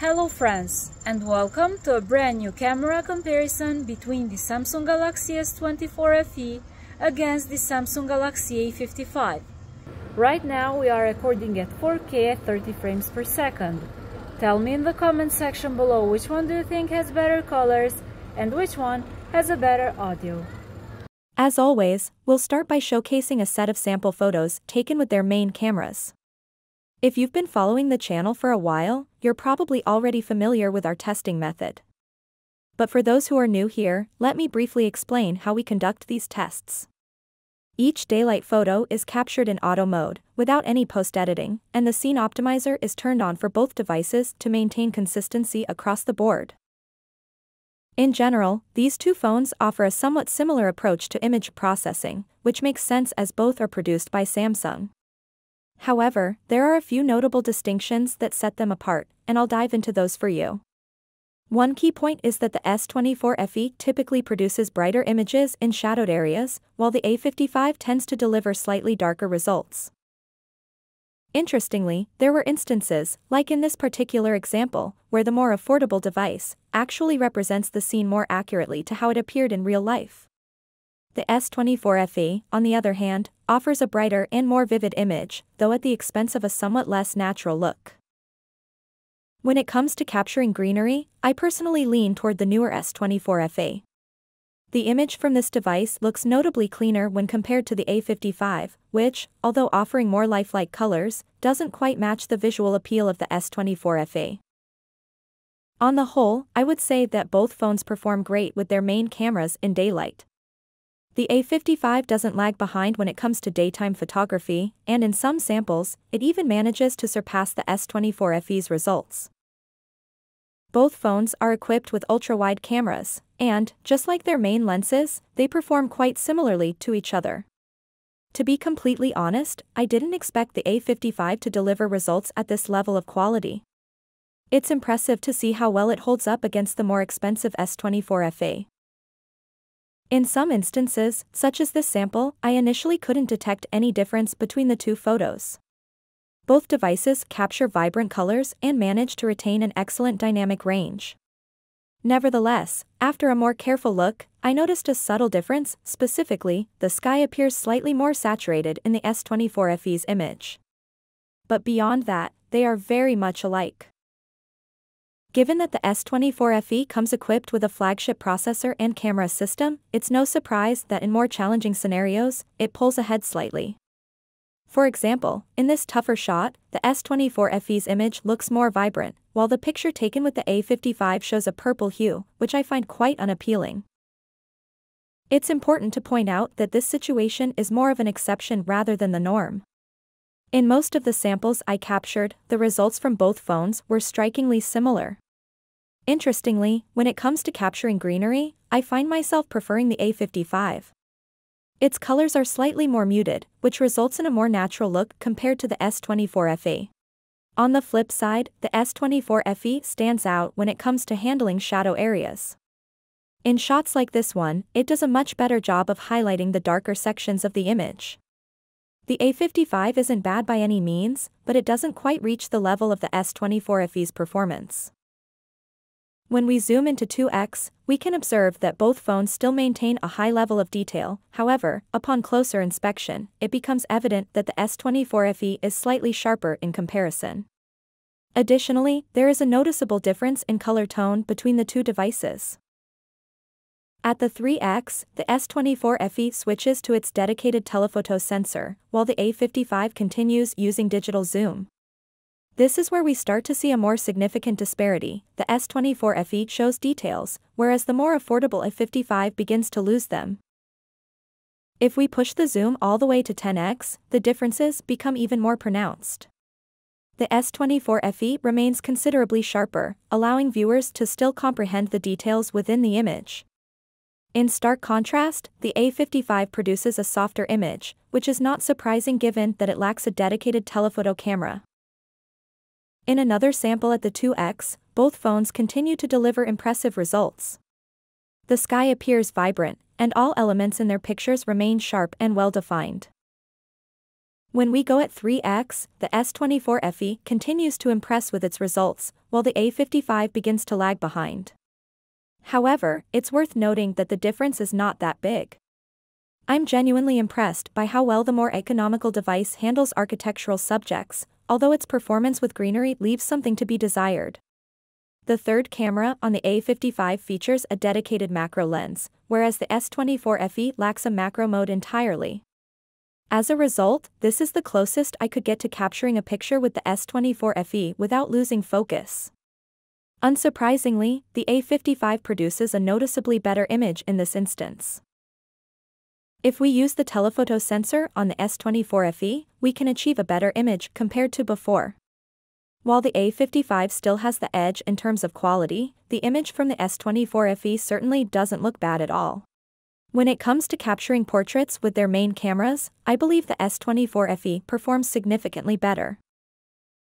Hello friends, and welcome to a brand new camera comparison between the Samsung Galaxy S24 FE against the Samsung Galaxy A55. Right now we are recording at 4K at 30 frames per second. Tell me in the comment section below which one do you think has better colors and which one has a better audio. As always, we'll start by showcasing a set of sample photos taken with their main cameras. If you've been following the channel for a while, you're probably already familiar with our testing method. But for those who are new here, let me briefly explain how we conduct these tests. Each daylight photo is captured in auto mode, without any post-editing, and the scene optimizer is turned on for both devices to maintain consistency across the board. In general, these two phones offer a somewhat similar approach to image processing, which makes sense as both are produced by Samsung. However, there are a few notable distinctions that set them apart, and I'll dive into those for you. One key point is that the S24 FE typically produces brighter images in shadowed areas, while the A55 tends to deliver slightly darker results. Interestingly, there were instances, like in this particular example, where the more affordable device actually represents the scene more accurately to how it appeared in real life. The S24 FE, on the other hand, offers a brighter and more vivid image, though at the expense of a somewhat less natural look. When it comes to capturing greenery, I personally lean toward the newer S24 FE. The image from this device looks notably cleaner when compared to the A55, which, although offering more lifelike colors, doesn't quite match the visual appeal of the S24 FE. On the whole, I would say that both phones perform great with their main cameras in daylight. The A55 doesn't lag behind when it comes to daytime photography, and in some samples, it even manages to surpass the S24 FE's results. Both phones are equipped with ultra-wide cameras, and, just like their main lenses, they perform quite similarly to each other. To be completely honest, I didn't expect the A55 to deliver results at this level of quality. It's impressive to see how well it holds up against the more expensive S24 FE. In some instances, such as this sample, I initially couldn't detect any difference between the two photos. Both devices capture vibrant colors and manage to retain an excellent dynamic range. Nevertheless, after a more careful look, I noticed a subtle difference. Specifically, the sky appears slightly more saturated in the S24 FE's image. But beyond that, they are very much alike. Given that the S24 FE comes equipped with a flagship processor and camera system, it's no surprise that in more challenging scenarios, it pulls ahead slightly. For example, in this tougher shot, the S24 FE's image looks more vibrant, while the picture taken with the A55 shows a purple hue, which I find quite unappealing. It's important to point out that this situation is more of an exception rather than the norm. In most of the samples I captured, the results from both phones were strikingly similar. Interestingly, when it comes to capturing greenery, I find myself preferring the A55. Its colors are slightly more muted, which results in a more natural look compared to the S24 FE. On the flip side, the S24 FE stands out when it comes to handling shadow areas. In shots like this one, it does a much better job of highlighting the darker sections of the image. The A55 isn't bad by any means, but it doesn't quite reach the level of the S24 FE's performance. When we zoom into 2x, we can observe that both phones still maintain a high level of detail. However, upon closer inspection, it becomes evident that the S24 FE is slightly sharper in comparison. Additionally, there is a noticeable difference in color tone between the two devices. At the 3x, the S24 FE switches to its dedicated telephoto sensor, while the A55 continues using digital zoom. This is where we start to see a more significant disparity. The S24 FE shows details, whereas the more affordable A55 begins to lose them. If we push the zoom all the way to 10x, the differences become even more pronounced. The S24 FE remains considerably sharper, allowing viewers to still comprehend the details within the image. In stark contrast, the A55 produces a softer image, which is not surprising given that it lacks a dedicated telephoto camera. In another sample at the 2x, both phones continue to deliver impressive results. The sky appears vibrant, and all elements in their pictures remain sharp and well-defined. When we go at 3x, the S24 FE continues to impress with its results, while the A55 begins to lag behind. However, it's worth noting that the difference is not that big. I'm genuinely impressed by how well the more economical device handles architectural subjects, although its performance with greenery leaves something to be desired. The third camera on the A55 features a dedicated macro lens, whereas the S24 FE lacks a macro mode entirely. As a result, this is the closest I could get to capturing a picture with the S24 FE without losing focus. Unsurprisingly, the A55 produces a noticeably better image in this instance. If we use the telephoto sensor on the S24 FE, we can achieve a better image compared to before. While the A55 still has the edge in terms of quality, the image from the S24 FE certainly doesn't look bad at all. When it comes to capturing portraits with their main cameras, I believe the S24 FE performs significantly better.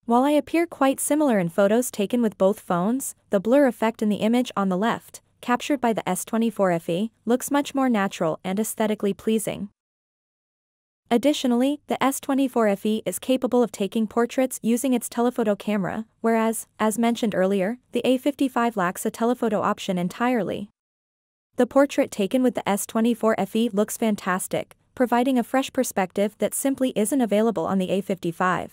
While I appear quite similar in photos taken with both phones, the blur effect in the image on the left, captured by the S24 FE, looks much more natural and aesthetically pleasing. Additionally, the S24 FE is capable of taking portraits using its telephoto camera, whereas, as mentioned earlier, the A55 lacks a telephoto option entirely. The portrait taken with the S24 FE looks fantastic, providing a fresh perspective that simply isn't available on the A55.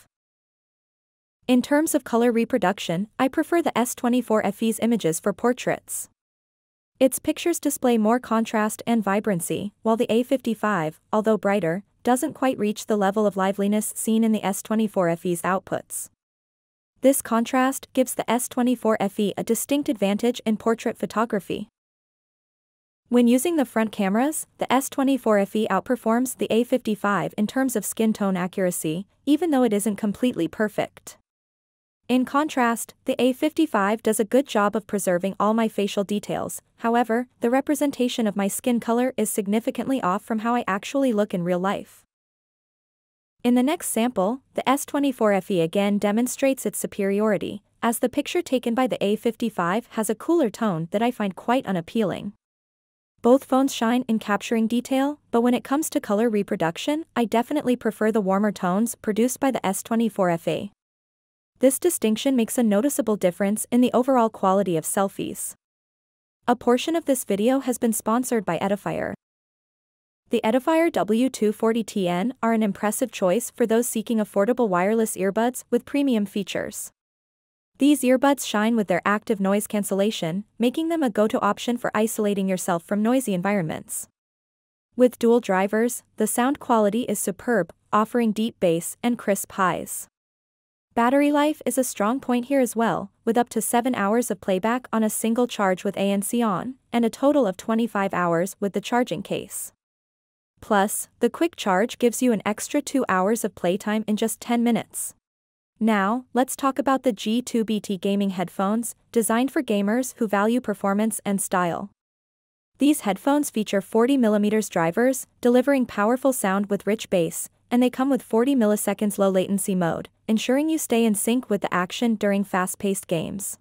In terms of color reproduction, I prefer the S24 FE's images for portraits. Its pictures display more contrast and vibrancy, while the A55, although brighter, doesn't quite reach the level of liveliness seen in the S24 FE's outputs. This contrast gives the S24 FE a distinct advantage in portrait photography. When using the front cameras, the S24 FE outperforms the A55 in terms of skin tone accuracy, even though it isn't completely perfect. In contrast, the A55 does a good job of preserving all my facial details. However, the representation of my skin color is significantly off from how I actually look in real life. In the next sample, the S24 FE again demonstrates its superiority, as the picture taken by the A55 has a cooler tone that I find quite unappealing. Both phones shine in capturing detail, but when it comes to color reproduction, I definitely prefer the warmer tones produced by the S24 FE. This distinction makes a noticeable difference in the overall quality of selfies. A portion of this video has been sponsored by Edifier. The Edifier W240TN are an impressive choice for those seeking affordable wireless earbuds with premium features. These earbuds shine with their active noise cancellation, making them a go-to option for isolating yourself from noisy environments. With dual drivers, the sound quality is superb, offering deep bass and crisp highs. Battery life is a strong point here as well, with up to 7 hours of playback on a single charge with ANC on, and a total of 25 hours with the charging case. Plus, the quick charge gives you an extra 2 hours of playtime in just 10 minutes. Now, let's talk about the G2BT gaming headphones, designed for gamers who value performance and style. These headphones feature 40mm drivers, delivering powerful sound with rich bass, and they come with 40 milliseconds low latency mode, ensuring you stay in sync with the action during fast-paced games.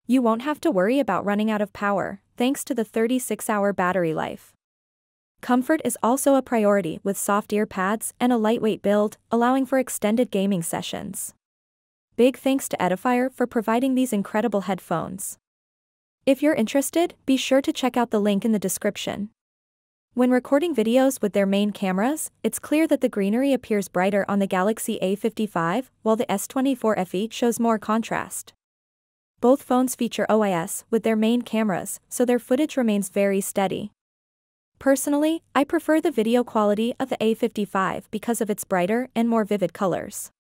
You won't have to worry about running out of power, thanks to the 36-hour battery life. Comfort is also a priority with soft ear pads and a lightweight build, allowing for extended gaming sessions. Big thanks to Edifier for providing these incredible headphones. If you're interested, be sure to check out the link in the description. When recording videos with their main cameras, it's clear that the greenery appears brighter on the Galaxy A55, while the S24 FE shows more contrast. Both phones feature OIS with their main cameras, so their footage remains very steady. Personally, I prefer the video quality of the A55 because of its brighter and more vivid colors.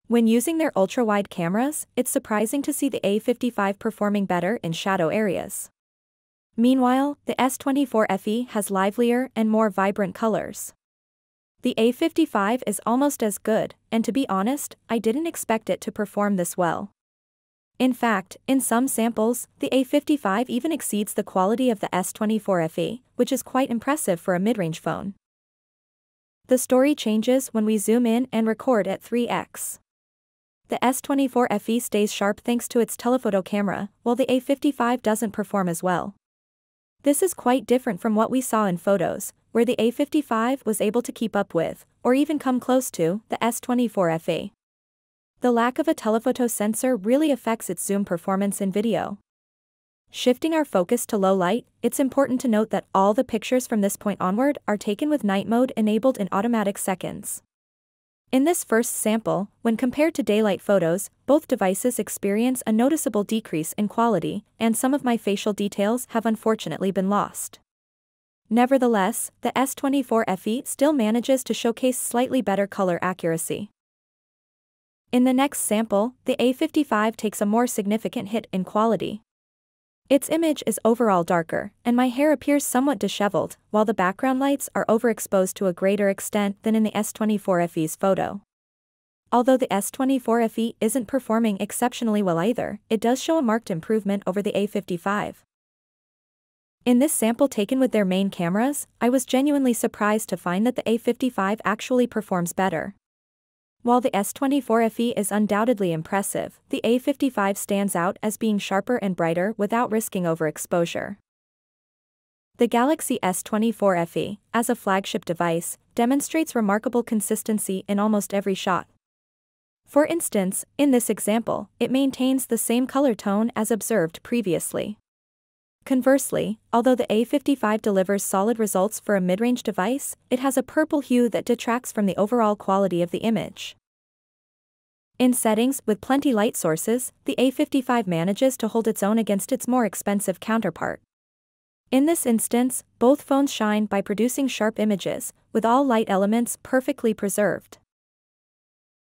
When using their ultra-wide cameras, it's surprising to see the A55 performing better in shadow areas. Meanwhile, the S24 FE has livelier and more vibrant colors. The A55 is almost as good, and to be honest, I didn't expect it to perform this well. In fact, in some samples, the A55 even exceeds the quality of the S24 FE, which is quite impressive for a mid-range phone. The story changes when we zoom in and record at 3x. The S24 FE stays sharp thanks to its telephoto camera, while the A55 doesn't perform as well. This is quite different from what we saw in photos, where the A55 was able to keep up with, or even come close to, the S24 FE. The lack of a telephoto sensor really affects its zoom performance in video. Shifting our focus to low light, it's important to note that all the pictures from this point onward are taken with night mode enabled in automatic seconds. In this first sample, when compared to daylight photos, both devices experience a noticeable decrease in quality, and some of my facial details have unfortunately been lost. Nevertheless, the S24 FE still manages to showcase slightly better color accuracy. In the next sample, the A55 takes a more significant hit in quality. Its image is overall darker, and my hair appears somewhat disheveled, while the background lights are overexposed to a greater extent than in the S24 FE's photo. Although the S24 FE isn't performing exceptionally well either, it does show a marked improvement over the A55. In this sample taken with their main cameras, I was genuinely surprised to find that the A55 actually performs better. While the S24 FE is undoubtedly impressive, the A55 stands out as being sharper and brighter without risking overexposure. The Galaxy S24 FE, as a flagship device, demonstrates remarkable consistency in almost every shot. For instance, in this example, it maintains the same color tone as observed previously. Conversely, although the A55 delivers solid results for a mid-range device, it has a purple hue that detracts from the overall quality of the image. In settings with plenty light sources, the A55 manages to hold its own against its more expensive counterpart. In this instance, both phones shine by producing sharp images, with all light elements perfectly preserved.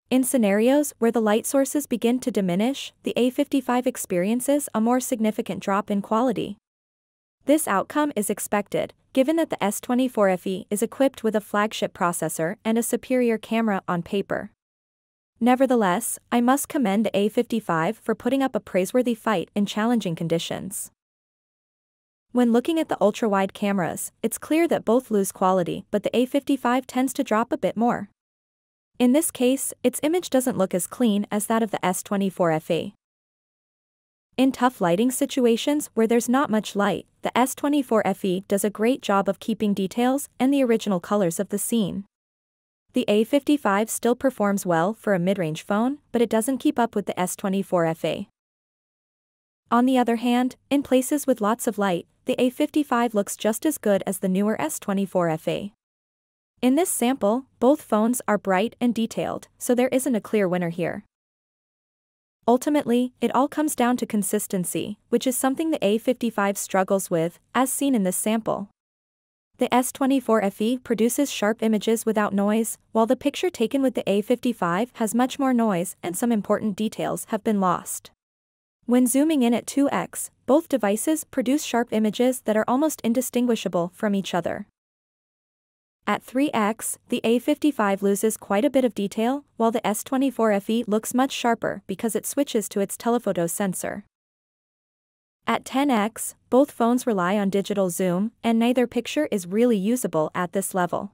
In scenarios where the light sources begin to diminish, the A55 experiences a more significant drop in quality. This outcome is expected, given that the S24 FE is equipped with a flagship processor and a superior camera on paper. Nevertheless, I must commend the A55 for putting up a praiseworthy fight in challenging conditions. When looking at the ultra-wide cameras, it's clear that both lose quality, but the A55 tends to drop a bit more. In this case, its image doesn't look as clean as that of the S24 FE. In tough lighting situations where there's not much light, the S24 FE does a great job of keeping details and the original colors of the scene. The A55 still performs well for a mid-range phone, but it doesn't keep up with the S24 FE. On the other hand, in places with lots of light, the A55 looks just as good as the newer S24 FE. In this sample, both phones are bright and detailed, so there isn't a clear winner here. Ultimately, it all comes down to consistency, which is something the A55 struggles with, as seen in this sample. The S24 FE produces sharp images without noise, while the picture taken with the A55 has much more noise and some important details have been lost. When zooming in at 2x, both devices produce sharp images that are almost indistinguishable from each other. At 3x, the A55 loses quite a bit of detail, while the S24 FE looks much sharper because it switches to its telephoto sensor. At 10x, both phones rely on digital zoom, and neither picture is really usable at this level.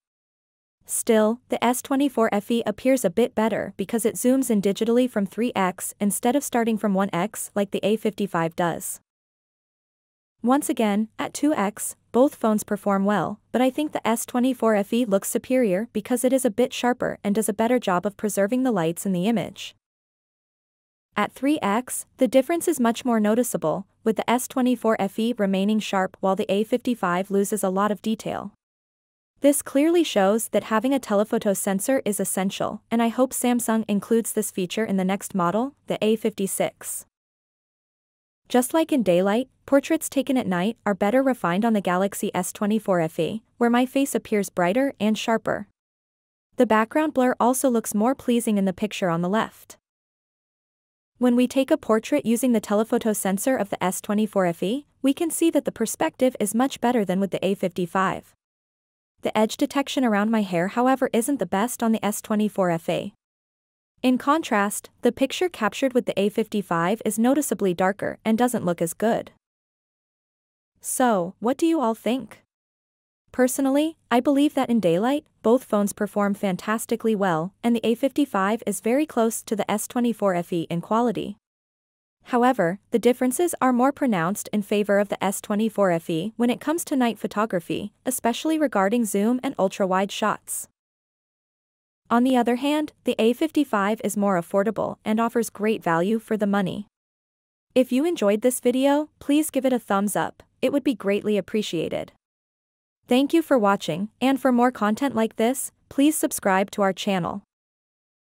Still, the S24 FE appears a bit better because it zooms in digitally from 3x instead of starting from 1x like the A55 does. Once again, at 2x, both phones perform well, but I think the S24 FE looks superior because it is a bit sharper and does a better job of preserving the lights in the image. At 3x, the difference is much more noticeable, with the S24 FE remaining sharp while the A55 loses a lot of detail. This clearly shows that having a telephoto sensor is essential, and I hope Samsung includes this feature in the next model, the A56. Just like in daylight, portraits taken at night are better refined on the Galaxy S24 FE, where my face appears brighter and sharper. The background blur also looks more pleasing in the picture on the left. When we take a portrait using the telephoto sensor of the S24 FE, we can see that the perspective is much better than with the A55. The edge detection around my hair, however, isn't the best on the S24 FE. In contrast, the picture captured with the A55 is noticeably darker and doesn't look as good. So, what do you all think? Personally, I believe that in daylight, both phones perform fantastically well, and the A55 is very close to the S24 FE in quality. However, the differences are more pronounced in favor of the S24 FE when it comes to night photography, especially regarding zoom and ultra-wide shots. On the other hand, the A55 is more affordable and offers great value for the money. If you enjoyed this video, please give it a thumbs up, it would be greatly appreciated. Thank you for watching, and for more content like this, please subscribe to our channel.